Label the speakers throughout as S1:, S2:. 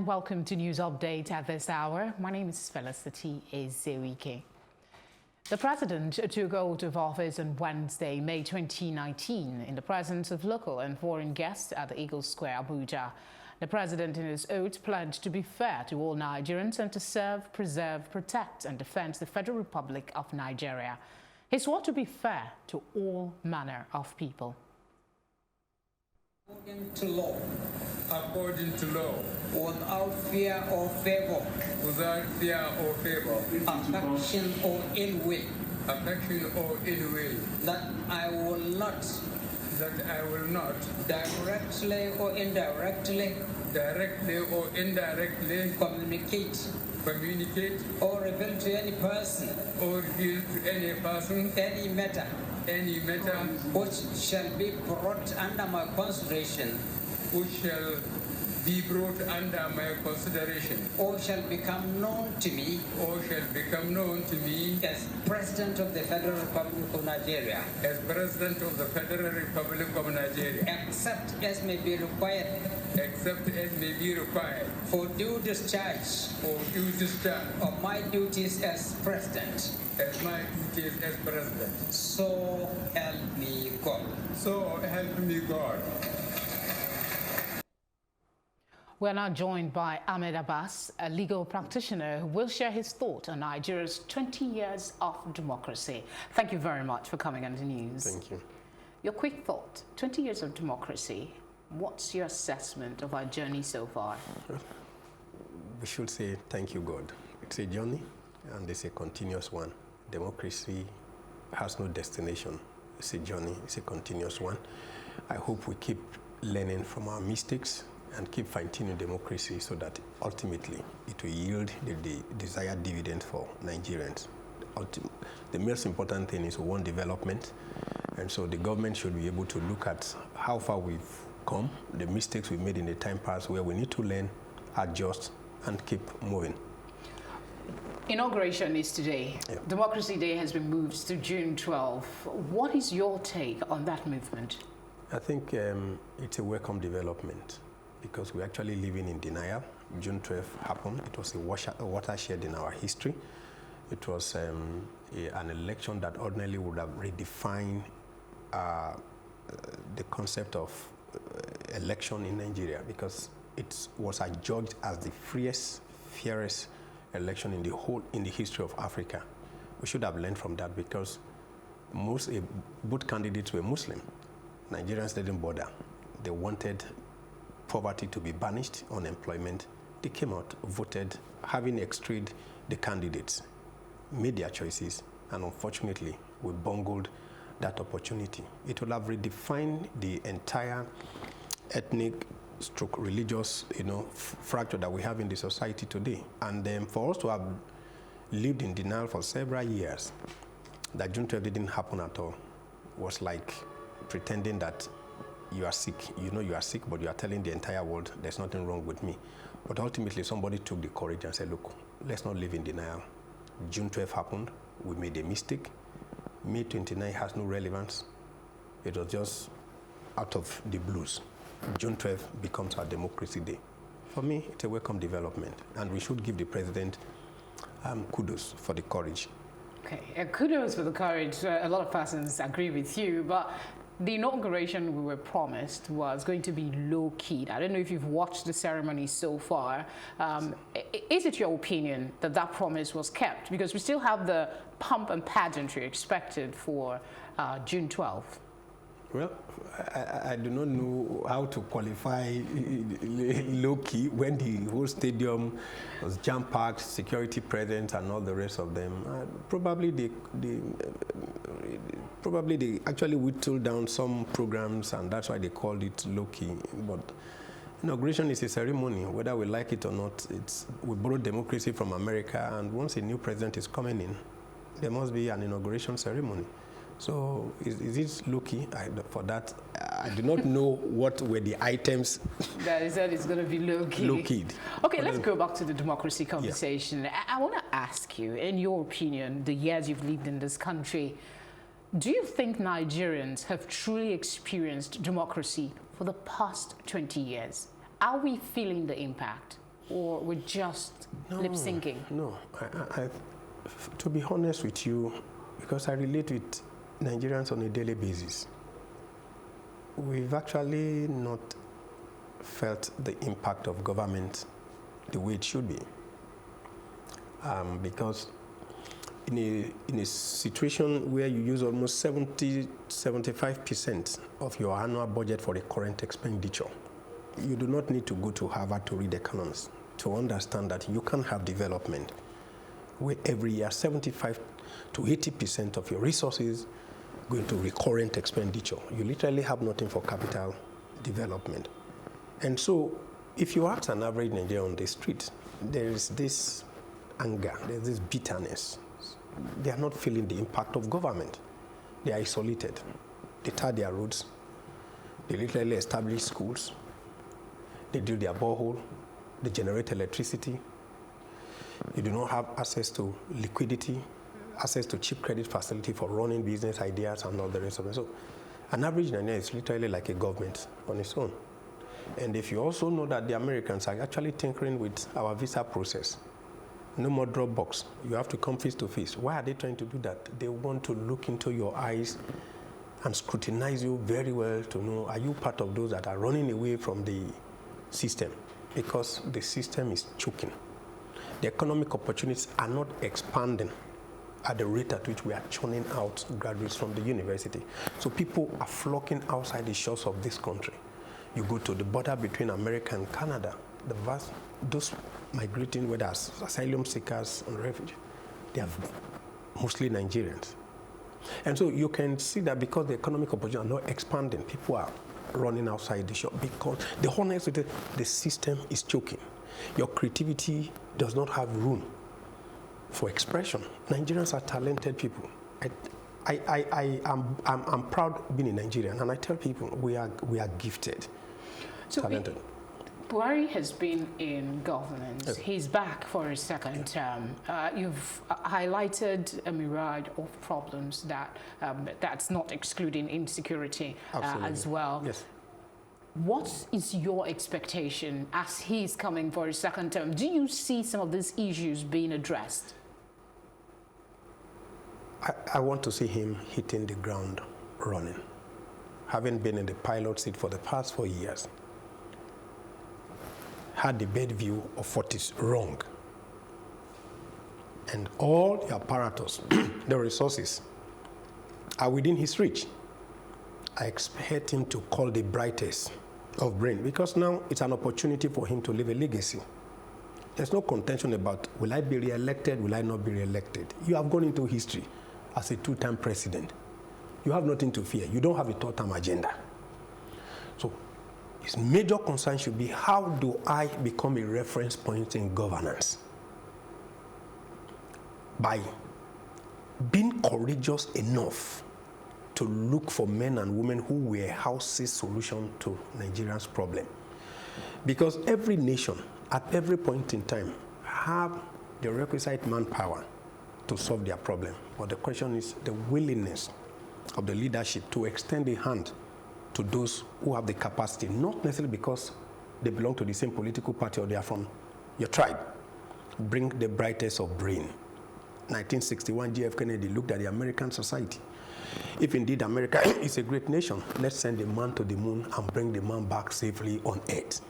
S1: and welcome to News Update at this hour. My name is Felicity Ezewike. The president took oath of office on Wednesday, May 2019, in the presence of local and foreign guests at the Eagle Square, Abuja. The president in his oath pledged to be fair to all Nigerians and to serve, preserve, protect and defend the Federal Republic of Nigeria. He swore to be fair to all manner of people.
S2: According to law,
S3: without fear or favor,
S2: without fear or favor,
S3: affection or ill will, that I will not directly or indirectly, communicate or reveal to any person, any matter which shall be brought under my consideration, or shall become known to me, as President of the Federal Republic of Nigeria, except as may be required, for due discharge, of my duties as President. So help me God.
S1: We're now joined by Ahmed Abass, a legal practitioner who will share his thought on Nigeria's 20 years of democracy. Thank you very much for coming on the news.
S4: Thank you.
S1: Your quick thought, 20 years of democracy, what's your assessment of our journey so far?
S4: We should say thank you, God. It's a journey and it's a continuous one. Democracy has no destination. It's a journey, it's a continuous one. I hope we keep learning from our mistakes and keep fine-tuning democracy so that ultimately it will yield the desired dividend for Nigerians. The most important thing is we want development, and so the government should be able to look at how far we've come, the mistakes we made in the time past, where we need to learn, adjust, and keep moving.
S1: Inauguration is today.
S4: Yeah.
S1: Democracy Day has been moved to June 12. What is your take on that movement?
S4: I think it's a welcome development, because we're actually living in denial. June 12 happened. It was a watershed in our history. It was an election that ordinarily would have redefined the concept of election in Nigeria, because it was adjudged as the freest, fairest election in the history of Africa. We should have learned from that, because both candidates were Muslim. Nigerians didn't bother. They wanted poverty to be banished, unemployment. They came out, voted, having extraded the candidates, made their choices, and unfortunately, we bungled that opportunity. It would have redefined the entire ethnic stroke religious, fracture that we have in the society today. And for us to have lived in denial for several years, that June 12 didn't happen at all, was like pretending that you are sick. You know you are sick, but you are telling the entire world there's nothing wrong with me. But ultimately, somebody took the courage and said, look, let's not live in denial. June 12 happened. We made a mistake. May 29 has no relevance. It was just out of the blues. June 12 becomes our Democracy Day. For me, it's a welcome development, and we should give the president kudos for the courage.
S1: Okay, kudos for the courage. A lot of persons agree with you, but the inauguration we were promised was going to be low-key. I don't know if you've watched the ceremony so far. Is it your opinion that that promise was kept? Because we still have the pomp and pageantry expected for June 12th.
S4: Well, I do not know how to qualify low-key when the whole stadium was jam-packed, security present, and all the rest of them. Probably they actually whittled down some programs, and that's why they called it low-key. But inauguration is a ceremony, whether we like it or not. We borrowed democracy from America, and once a new president is coming in, there must be an inauguration ceremony. So is it low-key? For that, I do not know what were the items.
S1: That is that it's going to be low-key.
S4: Low-keyed.
S1: Okay, let's go back to the democracy conversation. Yeah. I want to ask you, in your opinion, the years you've lived in this country, do you think Nigerians have truly experienced democracy for the past 20 years? Are we feeling the impact? or we're just lip syncing?
S4: No, to be honest with you, because I relate with Nigerians on a daily basis, we've actually not felt the impact of government the way it should be. Because in a situation where you use almost 75% of your annual budget for the current expenditure, you do not need to go to Harvard to read economics to understand that you can have development where every year 75 to 80% of your resources go into recurrent expenditure. You literally have nothing for capital development. And so if you ask an average Nigerian on the street, there is this anger, there's this bitterness. They are not feeling the impact of government. They are isolated. They tar their roads. They literally establish schools. They drill their borehole. They generate electricity. You do not have access to liquidity, access to cheap credit facility for running business ideas and all the rest of it. So an average Nigerian is literally like a government on its own. And if you also know that the Americans are actually tinkering with our visa process, no more Dropbox. You have to come face to face. Why are they trying to do that? They want to look into your eyes and scrutinize you very well to know, are you part of those that are running away from the system? Because the system is choking. The economic opportunities are not expanding at the rate at which we are churning out graduates from the university. So people are flocking outside the shores of this country. You go to the border between America and Canada, those migrating, whether as asylum seekers and refugees, they are mostly Nigerians. And so you can see that because the economic opportunities are not expanding, people are running outside the shop because the honest with it, the system is choking. Your creativity does not have room for expression. Nigerians are talented people. I'm proud being a Nigerian, and I tell people we are gifted,
S1: so
S4: talented.
S1: Buhari has been in governance.
S4: Yes.
S1: He's back for his second term. You've highlighted a myriad of problems that's not excluding insecurity as well.
S4: Yes.
S1: What is your expectation as he's coming for his second term? Do you see some of these issues being addressed?
S4: I want to see him hitting the ground running. Having been in the pilot seat for the past 4 years, had the bad view of what is wrong. And all the apparatus, the resources, are within his reach. I expect him to call the brightest of brain, because now it's an opportunity for him to leave a legacy. There's no contention about, will I be re-elected, will I not be re-elected? You have gone into history as a 2-term president. You have nothing to fear. You don't have a 3rd-term agenda. So his major concern should be, how do I become a reference point in governance? By being courageous enough to look for men and women who were house's solution to Nigeria's problem. Because every nation, at every point in time, have the requisite manpower to solve their problem. But the question is the willingness of the leadership to extend a hand to those who have the capacity, not necessarily because they belong to the same political party or they are from your tribe. Bring the brightest of brain. 1961, J.F. Kennedy looked at the American society. If indeed America is a great nation, let's send a man to the moon and bring the man back safely on Earth.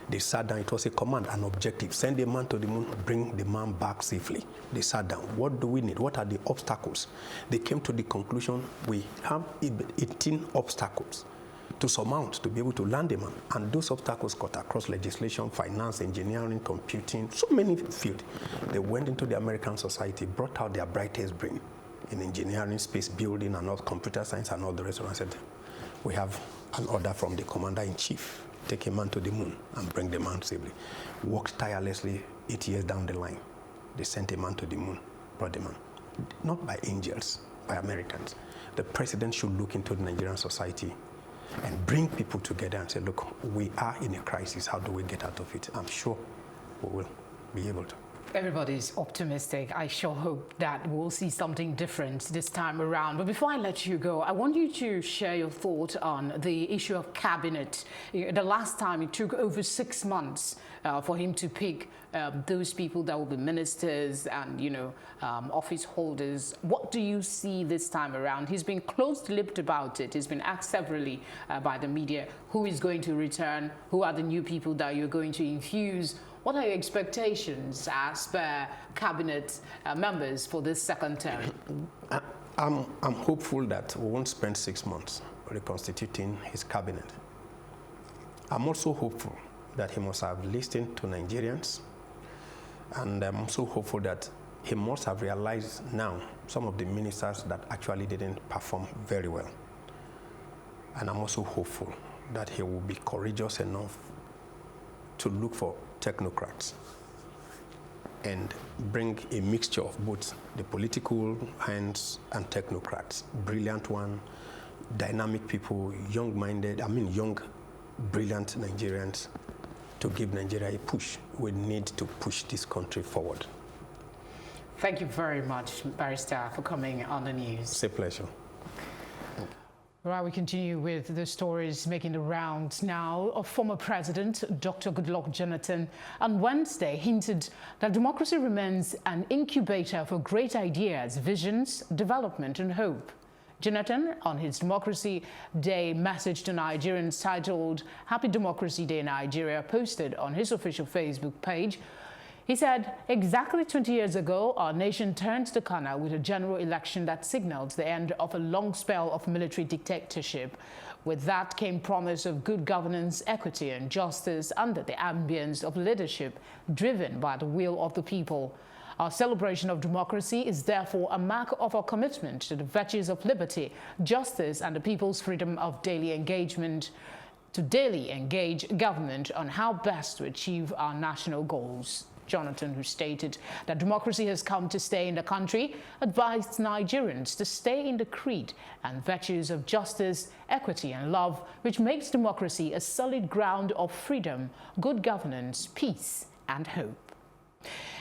S4: They sat down. It was a command, an objective. Send a man to the moon, bring the man back safely. They sat down. What do we need? What are the obstacles? They came to the conclusion, we have 18 obstacles to surmount to be able to land a man. And those obstacles cut across legislation, finance, engineering, computing, so many fields. They went into the American society, brought out their brightest brain in engineering, space building, and all computer science and all the rest. And I said, we have an order from the commander-in-chief. Take a man to the moon and bring the man safely. Worked tirelessly 8 years down the line. They sent a man to the moon, brought the man. Not by angels, by Americans. The president should look into the Nigerian society and bring people together and say, look, we are in a crisis. How do we get out of it? I'm sure we will be able to.
S1: Everybody's optimistic. I sure hope that we'll see something different this time around. But before I let you go, I want you to share your thought on the issue of cabinet. The last time it took over 6 months for him to pick those people that will be ministers and, office holders. What do you see this time around? He's been close-lipped about it. He's been asked severally by the media who is going to return, who are the new people that you're going to infuse. What are your expectations as per cabinet members for this second term?
S4: I'm hopeful that we won't spend 6 months reconstituting his cabinet. I'm also hopeful that he must have listened to Nigerians, and I'm also hopeful that he must have realized now some of the ministers that actually didn't perform very well. And I'm also hopeful that he will be courageous enough to look for technocrats and bring a mixture of both the political hands and technocrats, brilliant one, dynamic people, young-minded, young, brilliant Nigerians, to give Nigeria a push. We need to push this country forward.
S1: Thank you very much, Barrister, for coming on the news.
S4: It's a pleasure.
S1: Right, we continue with the stories making the rounds now. Of former President Dr. Goodluck Jonathan on Wednesday hinted that democracy remains an incubator for great ideas, visions, development and hope. Jonathan, on his Democracy Day message to Nigerians titled Happy Democracy Day Nigeria, posted on his official Facebook page, he said, exactly 20 years ago, our nation turned the corner with a general election that signaled the end of a long spell of military dictatorship. With that came promise of good governance, equity and justice under the ambience of leadership driven by the will of the people. Our celebration of democracy is therefore a mark of our commitment to the virtues of liberty, justice and the people's freedom of daily engagement, to daily engage government on how best to achieve our national goals. Jonathan, who stated that democracy has come to stay in the country, advised Nigerians to stay in the creed and virtues of justice, equity and love, which makes democracy a solid ground of freedom, good governance, peace and hope.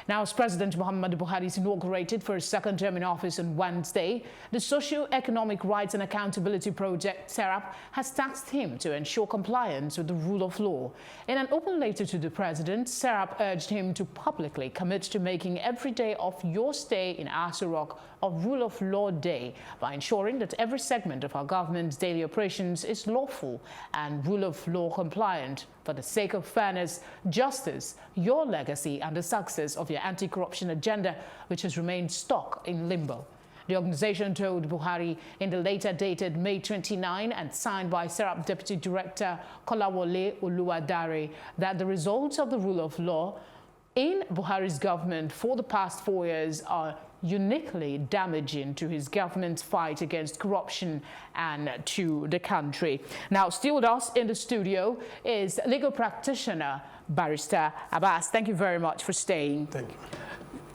S1: Now, as President Muhammad Buhari is inaugurated for his second term in office on Wednesday, the Socio-Economic Rights and Accountability Project, SERAP, has tasked him to ensure compliance with the rule of law. In an open letter to the President, SERAP urged him to publicly commit to making every day of your stay in Aso Rock a rule of law day by ensuring that every segment of our government's daily operations is lawful and rule of law compliant for the sake of fairness, justice, your legacy and the success of your anti-corruption agenda, which has remained stuck in limbo. The organization told Buhari in the letter dated May 29 and signed by SERAP Deputy Director Kolawole Oluwadare that the results of the rule of law in Buhari's government for the past 4 years are uniquely damaging to his government's fight against corruption and to the country. Now, still with us in the studio is legal practitioner Barrister Abass. Thank you very much for staying.
S4: Thank you.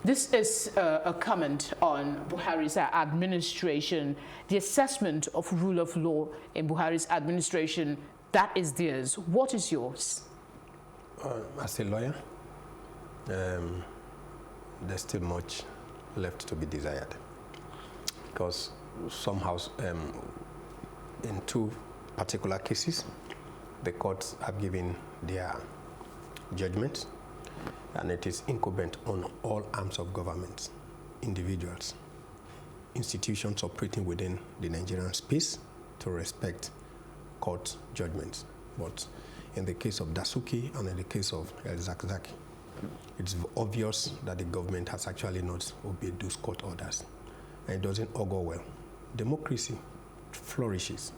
S1: This is a comment on Buhari's administration, the assessment of rule of law in Buhari's administration. That is theirs. What is yours?
S4: As a lawyer, there's still much left to be desired, because somehow in two particular cases the courts have given their judgment, and it is incumbent on all arms of government, individuals, institutions operating within the Nigerian space to respect court judgments. But in the case of Dasuki and in the case of El Zakzaki, it's obvious that the government has actually not obeyed those court orders, and it doesn't augur well. Democracy flourishes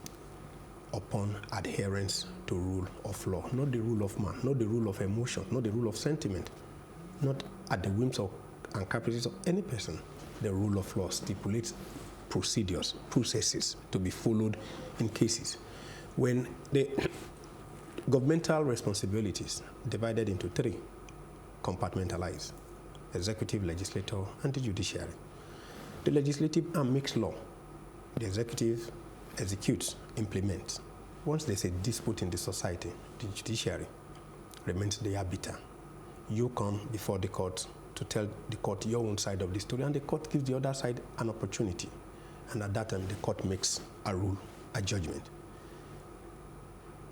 S4: upon adherence to rule of law, not the rule of man, not the rule of emotion, not the rule of sentiment, not at the whims and caprices of any person. The rule of law stipulates processes to be followed in cases. When the governmental responsibilities divided into three, compartmentalized: executive, legislature, and the judiciary. The legislative arm makes law. The executive executes, implements. Once there's a dispute in the society, the judiciary remains the arbiter. You come before the court to tell the court your own side of the story, and the court gives the other side an opportunity. And at that time, the court makes a rule, a judgment.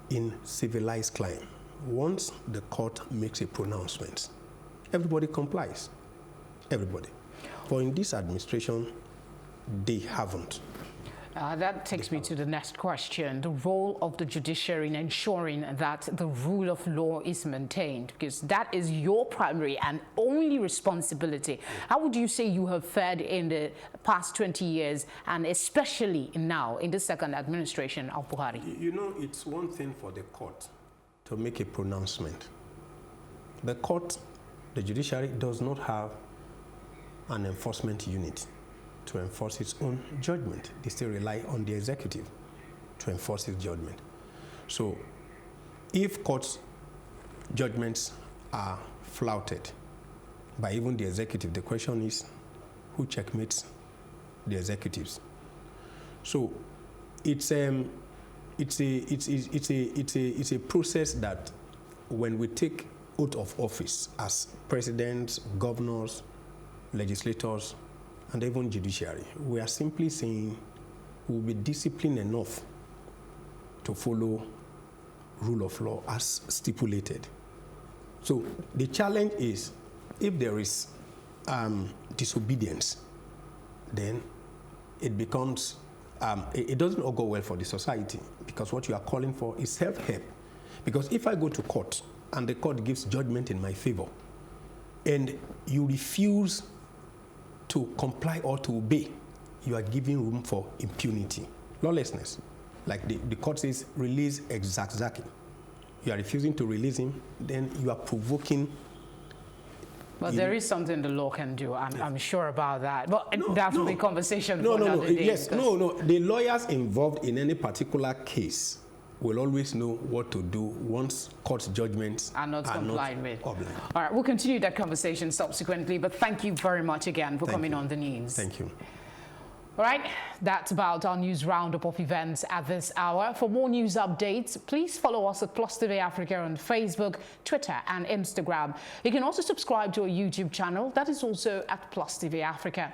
S4: In civilized clime, once the court makes a pronouncement, everybody complies. Everybody. But in this administration, they haven't.
S1: That takes me to the next question, the role of the judiciary in ensuring that the rule of law is maintained, because that is your primary and only responsibility. How would you say you have fared in the past 20 years, and especially now in the second administration of Buhari?
S4: You know, it's one thing for the court to make a pronouncement. The court, the judiciary, does not have an enforcement unit to enforce its own judgment. They still rely on the executive to enforce its judgment. So if court judgments are flouted by even the executive, the question is, who checkmates the executives? So it's a process that when we take oath of office as presidents, governors, legislators, and even judiciary, we are simply saying we'll be disciplined enough to follow rule of law as stipulated. So the challenge is, if there is disobedience, then it becomes, it doesn't all go well for the society, because what you are calling for is self-help. Because if I go to court and the court gives judgment in my favor, and you refuse to comply or to obey, you are giving room for impunity, lawlessness. Like the court says, release Zaki. You are refusing to release him, then you are provoking.
S1: But there is something the law can do. I'm sure about that. But
S4: No,
S1: that will
S4: no.
S1: be conversation
S4: No,
S1: for
S4: no, no.
S1: another day.
S4: Yes, no. The lawyers involved in any particular case will always know what to do once court judgments
S1: are not complied with.
S4: All
S1: right, we'll continue that conversation subsequently, but thank you very much again for coming on the news.
S4: Thank you.
S1: All right, that's about our news roundup of events at this hour. For more news updates, please follow us at Plus TV Africa on Facebook, Twitter, and Instagram. You can also subscribe to our YouTube channel. That is also at Plus TV Africa.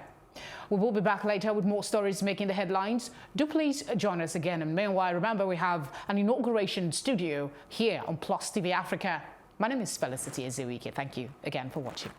S1: We will be back later with more stories making the headlines. Do please join us again. And meanwhile, remember, we have an inauguration studio here on Plus TV Africa. My name is Felicity Ezewike. Thank you again for watching.